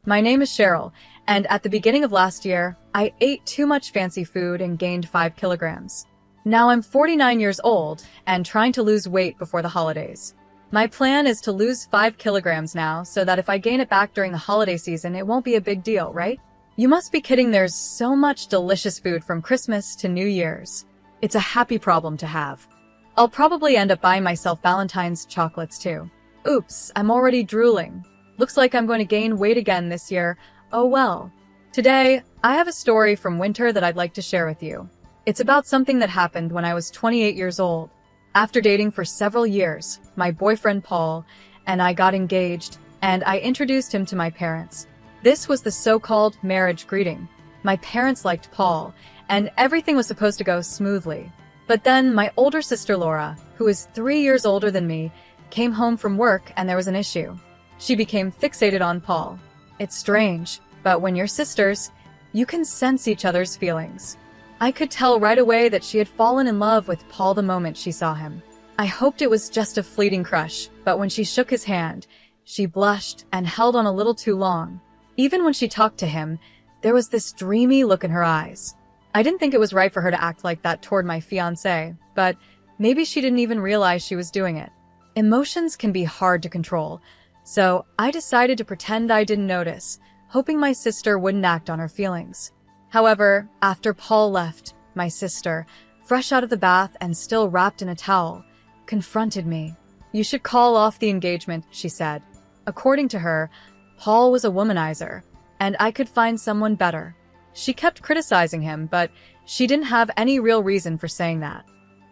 My name is Cheryl, and at the beginning of last year, I ate too much fancy food and gained 5 kilograms. Now I'm 49 years old and trying to lose weight before the holidays. My plan is to lose 5 kilograms now so that if I gain it back during the holiday season, it won't be a big deal, right? You must be kidding, there's so much delicious food from Christmas to New Year's. It's a happy problem to have. I'll probably end up buying myself Valentine's chocolates too. Oops, I'm already drooling. Looks like I'm going to gain weight again this year. Oh well. Today, I have a story from winter that I'd like to share with you. It's about something that happened when I was 28 years old. After dating for several years, my boyfriend Paul and I got engaged, and I introduced him to my parents. This was the so-called marriage greeting. My parents liked Paul, and everything was supposed to go smoothly. But then my older sister Laura, who is 3 years older than me, came home from work and there was an issue. She became fixated on Paul. It's strange, but when you're sisters, you can sense each other's feelings. I could tell right away that she had fallen in love with Paul the moment she saw him. I hoped it was just a fleeting crush, but when she shook his hand, she blushed and held on a little too long. Even when she talked to him, there was this dreamy look in her eyes. I didn't think it was right for her to act like that toward my fiancé, but maybe she didn't even realize she was doing it. Emotions can be hard to control, so I decided to pretend I didn't notice, hoping my sister wouldn't act on her feelings. However, after Paul left, my sister, fresh out of the bath and still wrapped in a towel, confronted me. "You should call off the engagement," she said. According to her, Paul was a womanizer, and I could find someone better. She kept criticizing him, but she didn't have any real reason for saying that.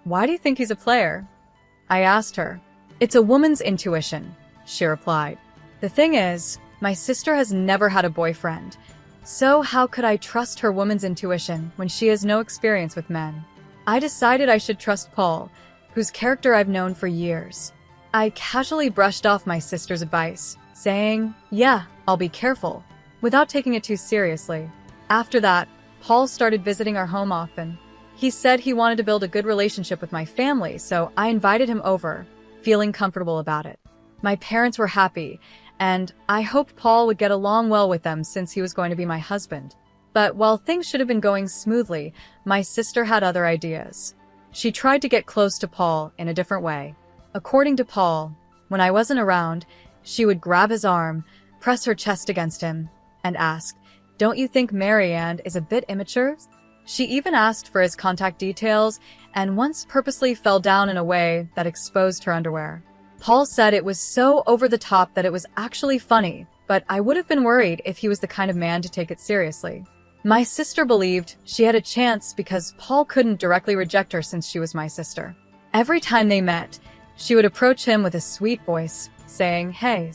"Why do you think he's a player?" I asked her. "It's a woman's intuition," she replied. The thing is, my sister has never had a boyfriend, so how could I trust her woman's intuition when she has no experience with men? I decided I should trust Paul, whose character I've known for years. I casually brushed off my sister's advice, saying, "Yeah, I'll be careful," without taking it too seriously. After that, Paul started visiting our home often. He said he wanted to build a good relationship with my family, so I invited him over, feeling comfortable about it. My parents were happy, and I hoped Paul would get along well with them since he was going to be my husband. But while things should have been going smoothly, my sister had other ideas. She tried to get close to Paul in a different way. According to Paul, when I wasn't around, she would grab his arm, press her chest against him, and ask, "Don't you think Marianne is a bit immature?" She even asked for his contact details and once purposely fell down in a way that exposed her underwear. Paul said it was so over the top that it was actually funny, but I would have been worried if he was the kind of man to take it seriously. My sister believed she had a chance because Paul couldn't directly reject her since she was my sister. Every time they met, she would approach him with a sweet voice, saying, "Hey."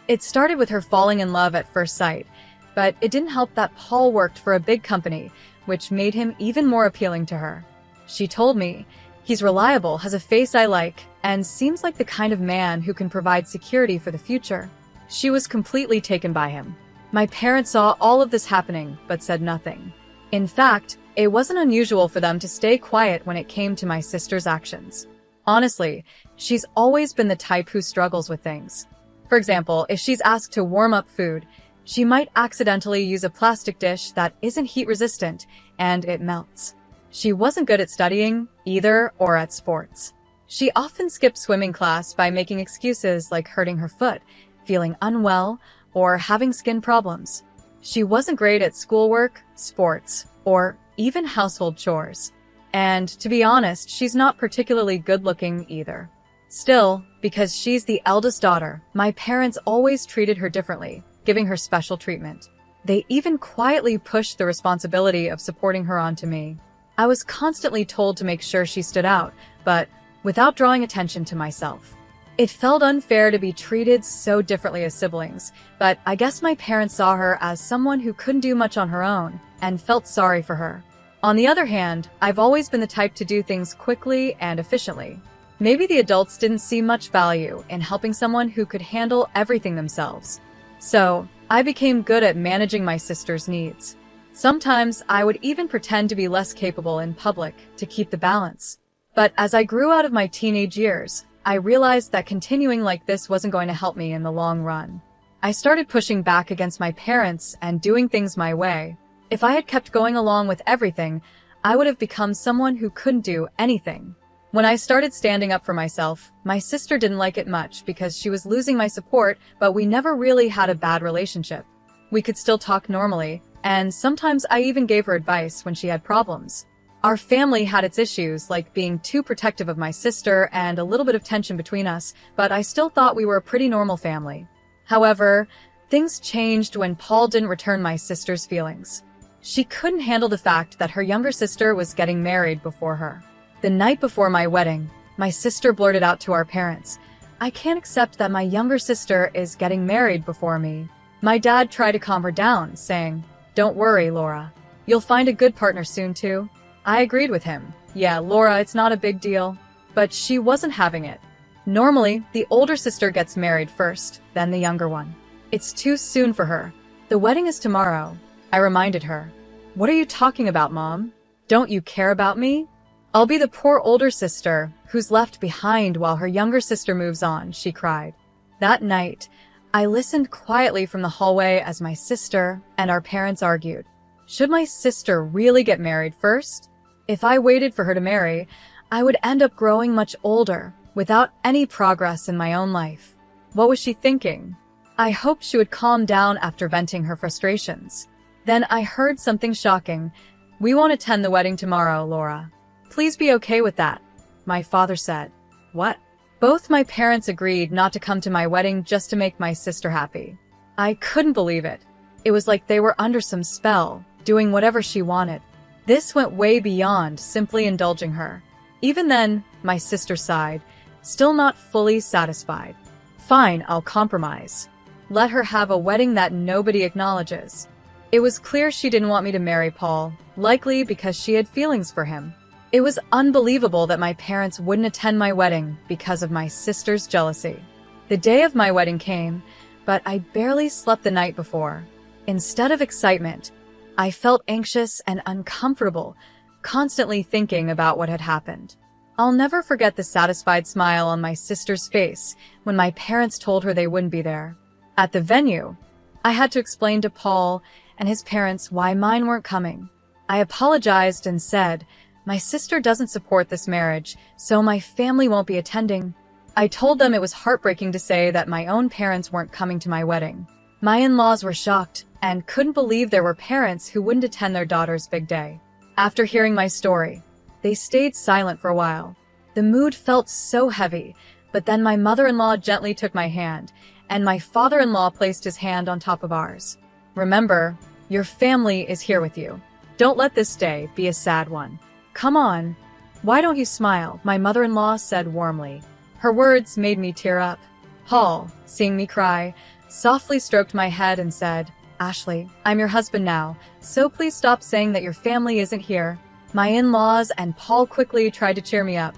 It started with her falling in love at first sight, but it didn't help that Paul worked for a big company, which made him even more appealing to her. She told me, "He's reliable, has a face I like, and seems like the kind of man who can provide security for the future." She was completely taken by him. My parents saw all of this happening, but said nothing. In fact, it wasn't unusual for them to stay quiet when it came to my sister's actions. Honestly, she's always been the type who struggles with things. For example, if she's asked to warm up food, she might accidentally use a plastic dish that isn't heat resistant, and it melts. She wasn't good at studying, either, or at sports. She often skipped swimming class by making excuses like hurting her foot, feeling unwell, or having skin problems. She wasn't great at schoolwork, sports, or even household chores. And to be honest, she's not particularly good-looking either. Still, because she's the eldest daughter, my parents always treated her differently, giving her special treatment. They even quietly pushed the responsibility of supporting her onto me. I was constantly told to make sure she stood out, but without drawing attention to myself. It felt unfair to be treated so differently as siblings, but I guess my parents saw her as someone who couldn't do much on her own and felt sorry for her. On the other hand, I've always been the type to do things quickly and efficiently. Maybe the adults didn't see much value in helping someone who could handle everything themselves. So, I became good at managing my sister's needs. Sometimes I would even pretend to be less capable in public to keep the balance. But as I grew out of my teenage years, I realized that continuing like this wasn't going to help me in the long run. I started pushing back against my parents and doing things my way. If I had kept going along with everything, I would have become someone who couldn't do anything. When I started standing up for myself, my sister didn't like it much because she was losing my support, but we never really had a bad relationship. We could still talk normally, and sometimes I even gave her advice when she had problems. Our family had its issues, like being too protective of my sister and a little bit of tension between us, but I still thought we were a pretty normal family. However, things changed when Paul didn't return my sister's feelings. She couldn't handle the fact that her younger sister was getting married before her. The night before my wedding, my sister blurted out to our parents, "I can't accept that my younger sister is getting married before me." My dad tried to calm her down, saying, "Don't worry, Laura. You'll find a good partner soon too." I agreed with him. "Yeah, Laura, it's not a big deal." But she wasn't having it. Normally, the older sister gets married first, then the younger one. It's too soon for her. The wedding is tomorrow, I reminded her. "What are you talking about, Mom? Don't you care about me? I'll be the poor older sister who's left behind while her younger sister moves on," she cried. That night, I listened quietly from the hallway as my sister and our parents argued. Should my sister really get married first? If I waited for her to marry, I would end up growing much older, without any progress in my own life. What was she thinking? I hoped she would calm down after venting her frustrations. Then I heard something shocking. "We won't attend the wedding tomorrow, Laura. Please be okay with that," my father said. What? Both my parents agreed not to come to my wedding just to make my sister happy. I couldn't believe it. It was like they were under some spell, doing whatever she wanted. This went way beyond simply indulging her. Even then, my sister sighed, still not fully satisfied. "Fine, I'll compromise. Let her have a wedding that nobody acknowledges." It was clear she didn't want me to marry Paul, likely because she had feelings for him. It was unbelievable that my parents wouldn't attend my wedding because of my sister's jealousy. The day of my wedding came, but I barely slept the night before. Instead of excitement, I felt anxious and uncomfortable, constantly thinking about what had happened. I'll never forget the satisfied smile on my sister's face when my parents told her they wouldn't be there. At the venue, I had to explain to Paul and his parents why mine weren't coming. I apologized and said, "My sister doesn't support this marriage, so my family won't be attending." I told them it was heartbreaking to say that my own parents weren't coming to my wedding. My in-laws were shocked and couldn't believe there were parents who wouldn't attend their daughter's big day. After hearing my story, they stayed silent for a while. The mood felt so heavy, but then my mother-in-law gently took my hand, and my father-in-law placed his hand on top of ours. "Remember, your family is here with you. Don't let this day be a sad one. Come on. Why don't you smile?" my mother-in-law said warmly. Her words made me tear up. Paul, seeing me cry, softly stroked my head and said, "Ashley, I'm your husband now, so please stop saying that your family isn't here." My in-laws and Paul quickly tried to cheer me up,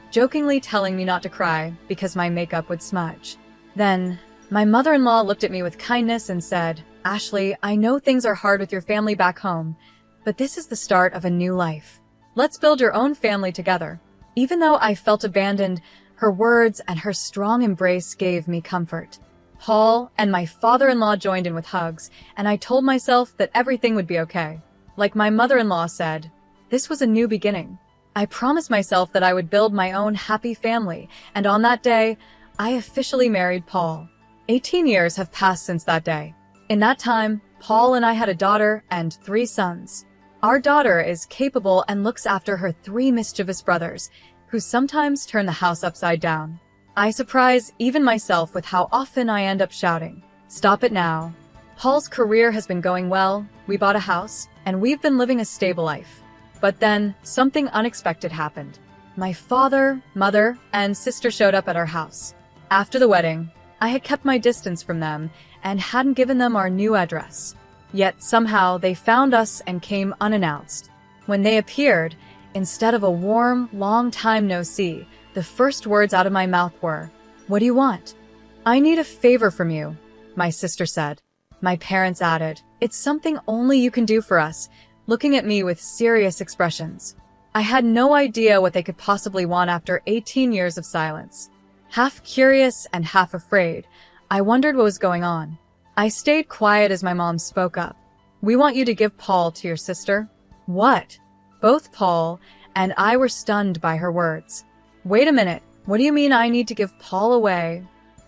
jokingly telling me not to cry because my makeup would smudge. Then, my mother-in-law looked at me with kindness and said, "Ashley, I know things are hard with your family back home, but this is the start of a new life. Let's build your own family together." Even though I felt abandoned, her words and her strong embrace gave me comfort. Paul and my father-in-law joined in with hugs, and I told myself that everything would be okay. Like my mother-in-law said, this was a new beginning. I promised myself that I would build my own happy family, and on that day, I officially married Paul. 18 years have passed since that day. In that time, Paul and I had a daughter and 3 sons. Our daughter is capable and looks after her 3 mischievous brothers, who sometimes turn the house upside down. I surprise even myself with how often I end up shouting, "Stop it now." Paul's career has been going well, we bought a house, and we've been living a stable life. But then, something unexpected happened. My father, mother, and sister showed up at our house. After the wedding, I had kept my distance from them and hadn't given them our new address. Yet somehow they found us and came unannounced. When they appeared, instead of a warm, long time no see, the first words out of my mouth were, "What do you want?" "I need a favor from you," my sister said. My parents added, "It's something only you can do for us," looking at me with serious expressions. I had no idea what they could possibly want after 18 years of silence. Half curious and half afraid, I wondered what was going on. I stayed quiet as my mom spoke up. We want you to give Paul to your sister. What? Both Paul and I were stunned by her words. Wait a minute, what do you mean I need to give Paul away?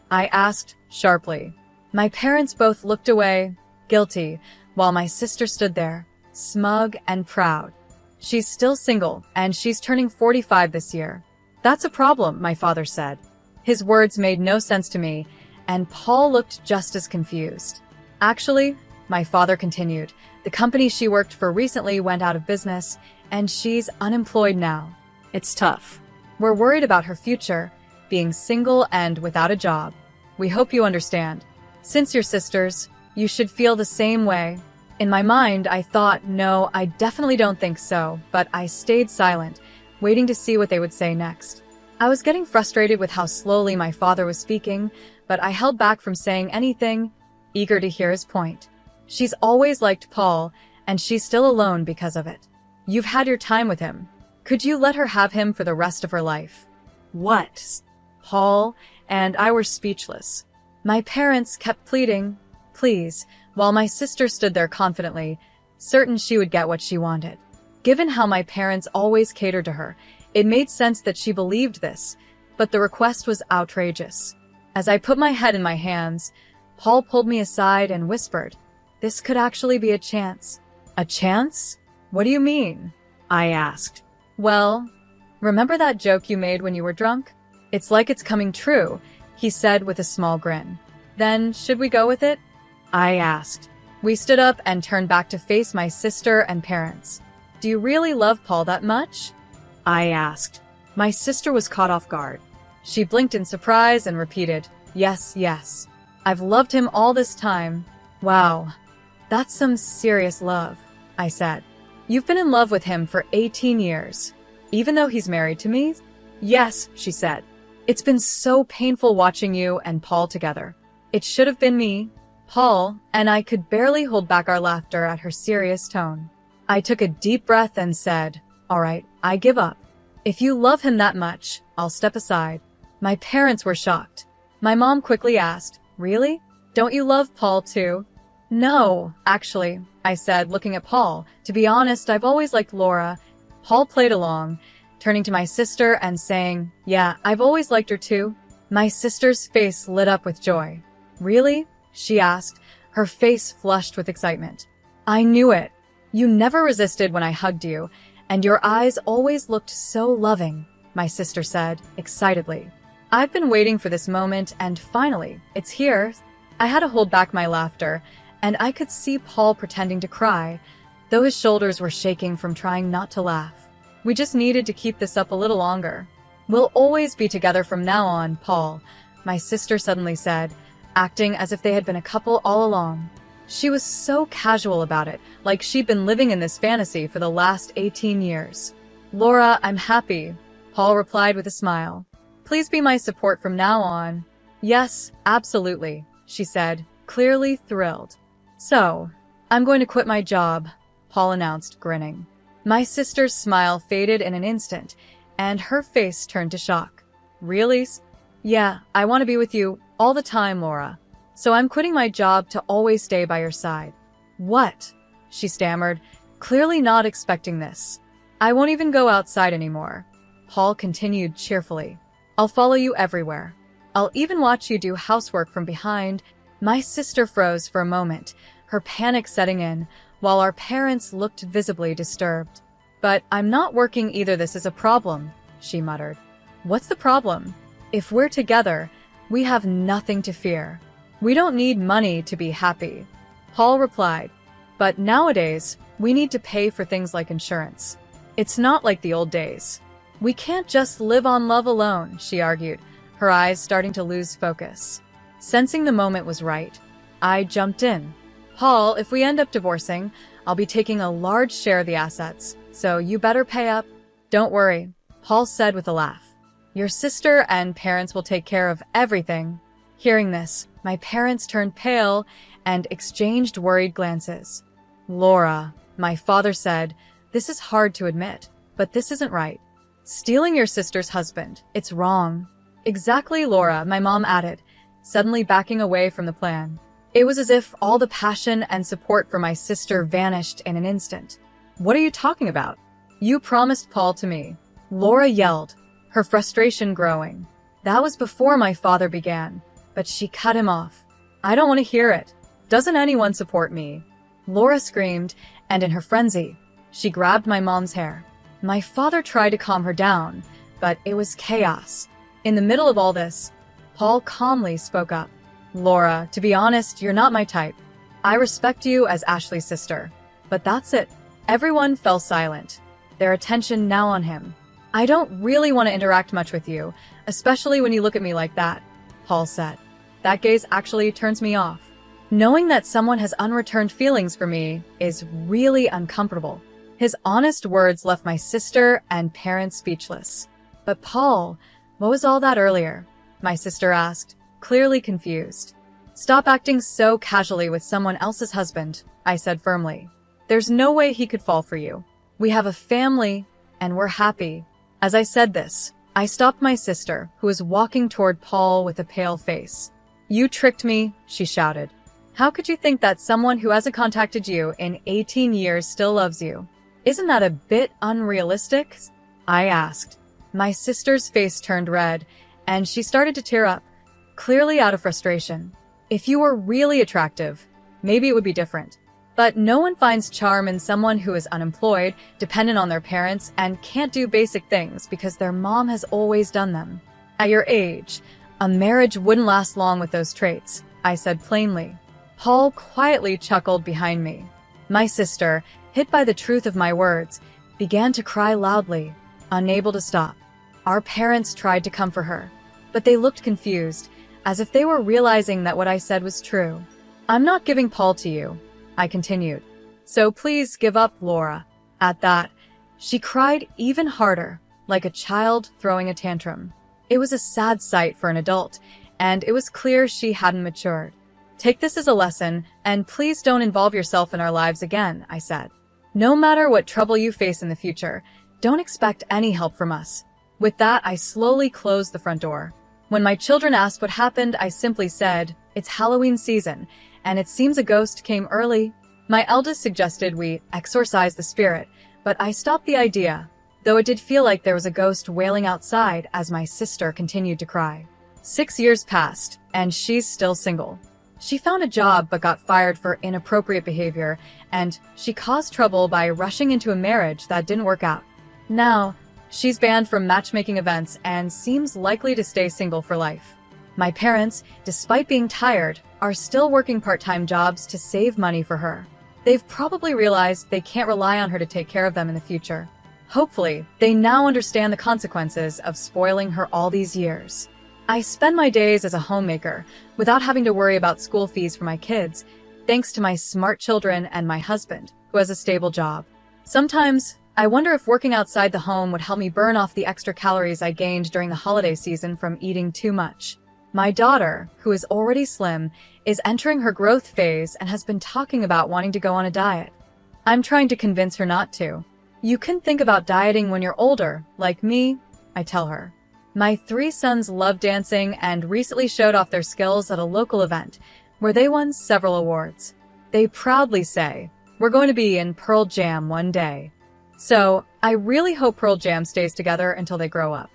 I asked sharply. My parents both looked away, guilty, while my sister stood there, smug and proud. She's still single, and she's turning 45 this year. That's a problem, my father said. His words made no sense to me, and Paul looked just as confused. Actually, my father continued, the company she worked for recently went out of business, and she's unemployed now. It's tough. We're worried about her future, being single and without a job. We hope you understand. Since you're sisters, you should feel the same way. In my mind, I thought, no, I definitely don't think so, but I stayed silent, waiting to see what they would say next. I was getting frustrated with how slowly my father was speaking, but I held back from saying anything, eager to hear his point. She's always liked Paul, and she's still alone because of it. You've had your time with him. Could you let her have him for the rest of her life? What? Paul and I were speechless. My parents kept pleading, please, while my sister stood there confidently, certain she would get what she wanted. Given how my parents always catered to her, it made sense that she believed this, but the request was outrageous. As I put my head in my hands, Paul pulled me aside and whispered, this could actually be a chance. A chance? What do you mean? I asked. Well, remember that joke you made when you were drunk? It's like it's coming true, he said with a small grin. Then, should we go with it? I asked. We stood up and turned back to face my sister and parents. Do you really love Paul that much? I asked. My sister was caught off guard. She blinked in surprise and repeated, yes, yes. I've loved him all this time. Wow, that's some serious love, I said. You've been in love with him for 18 years, even though he's married to me? Yes, she said. It's been so painful watching you and Paul together. It should have been me. Paul and I could barely hold back our laughter at her serious tone. I took a deep breath and said, all right, I give up. If you love him that much, I'll step aside. My parents were shocked. My mom quickly asked, really? Don't you love Paul too? No, actually, I said, looking at Paul. To be honest, I've always liked Laura. Paul played along, turning to my sister and saying, yeah, I've always liked her too. My sister's face lit up with joy. Really? She asked, her face flushed with excitement. I knew it. You never resisted when I hugged you, and your eyes always looked so loving, my sister said, excitedly. I've been waiting for this moment, and finally, it's here. I had to hold back my laughter, and I could see Paul pretending to cry, though his shoulders were shaking from trying not to laugh. We just needed to keep this up a little longer. We'll always be together from now on, Paul, my sister suddenly said, acting as if they had been a couple all along. She was so casual about it, like she'd been living in this fantasy for the last 18 years. Laura, I'm happy, Paul replied with a smile. Please be my support from now on. Yes, absolutely, she said, clearly thrilled. So, I'm going to quit my job, Paul announced, grinning. My sister's smile faded in an instant, and her face turned to shock. Really? Yeah, I want to be with you all the time, Laura. So I'm quitting my job to always stay by your side. What? She stammered, clearly not expecting this. I won't even go outside anymore. Paul continued cheerfully. I'll follow you everywhere. I'll even watch you do housework from behind. My sister froze for a moment, her panic setting in, while our parents looked visibly disturbed. But I'm not working either. This is a problem, she muttered. What's the problem? If we're together, we have nothing to fear. We don't need money to be happy, Paul replied. But nowadays, we need to pay for things like insurance. It's not like the old days. We can't just live on love alone, she argued, her eyes starting to lose focus. Sensing the moment was right, I jumped in. Paul, if we end up divorcing, I'll be taking a large share of the assets, so you better pay up. Don't worry, Paul said with a laugh. Your sister and parents will take care of everything. Hearing this, my parents turned pale and exchanged worried glances. Laura, my father said, this is hard to admit, but this isn't right. Stealing your sister's husband, it's wrong. Exactly, Laura, my mom added, suddenly backing away from the plan. It was as if all the passion and support for my sister vanished in an instant. What are you talking about? You promised Paul to me. Laura yelled, her frustration growing. That was before my father began, but she cut him off. I don't want to hear it. Doesn't anyone support me? Laura screamed, and in her frenzy, she grabbed my mom's hair. My father tried to calm her down, but it was chaos. In the middle of all this, Paul calmly spoke up. Laura, to be honest, you're not my type. I respect you as Ashley's sister, but that's it. Everyone fell silent, their attention now on him. I don't really want to interact much with you, especially when you look at me like that, Paul said. That gaze actually turns me off. Knowing that someone has unreturned feelings for me is really uncomfortable. His honest words left my sister and parents speechless. But Paul, what was all that earlier? My sister asked, clearly confused. Stop acting so casually with someone else's husband, I said firmly. There's no way he could fall for you. We have a family, and we're happy. As I said this, I stopped my sister, who was walking toward Paul with a pale face. You tricked me, she shouted. How could you think that someone who hasn't contacted you in 18 years still loves you? Isn't that a bit unrealistic? I asked. My sister's face turned red, and she started to tear up, clearly out of frustration. If you were really attractive, maybe it would be different. But no one finds charm in someone who is unemployed, dependent on their parents, and can't do basic things because their mom has always done them. At your age, a marriage wouldn't last long with those traits, I said plainly. Paul quietly chuckled behind me. My sister, hit by the truth of my words, began to cry loudly, unable to stop. Our parents tried to comfort her, but they looked confused, as if they were realizing that what I said was true. I'm not giving Paul to you, I continued. So please give up, Laura. At that, she cried even harder, like a child throwing a tantrum. It was a sad sight for an adult, and it was clear she hadn't matured. Take this as a lesson, and please don't involve yourself in our lives again, I said. No matter what trouble you face in the future, don't expect any help from us. With that, I slowly closed the front door. When my children asked what happened, I simply said, it's Halloween season, and it seems a ghost came early. My eldest suggested we exorcise the spirit, but I stopped the idea, though it did feel like there was a ghost wailing outside as my sister continued to cry. 6 years passed, and she's still single. She found a job but got fired for inappropriate behavior, and she caused trouble by rushing into a marriage that didn't work out. Now, she's banned from matchmaking events and seems likely to stay single for life. My parents, despite being tired, are still working part-time jobs to save money for her. They've probably realized they can't rely on her to take care of them in the future. Hopefully, they now understand the consequences of spoiling her all these years. I spend my days as a homemaker without having to worry about school fees for my kids, thanks to my smart children and my husband, who has a stable job. Sometimes, I wonder if working outside the home would help me burn off the extra calories I gained during the holiday season from eating too much. My daughter, who is already slim, is entering her growth phase and has been talking about wanting to go on a diet. I'm trying to convince her not to. You can think about dieting when you're older, like me, I tell her. My 3 sons love dancing and recently showed off their skills at a local event, where they won several awards. They proudly say, we're going to be in Pearl Jam one day. So, I really hope Pearl Jam stays together until they grow up.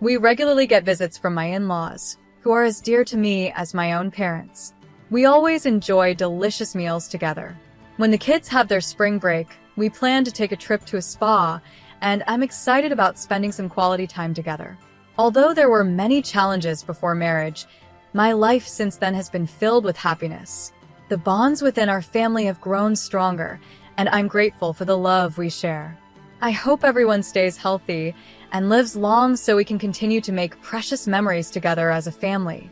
We regularly get visits from my in-laws, who are as dear to me as my own parents. We always enjoy delicious meals together. When the kids have their spring break, we plan to take a trip to a spa, and I'm excited about spending some quality time together. Although there were many challenges before marriage, my life since then has been filled with happiness. The bonds within our family have grown stronger, and I'm grateful for the love we share. I hope everyone stays healthy and lives long so we can continue to make precious memories together as a family.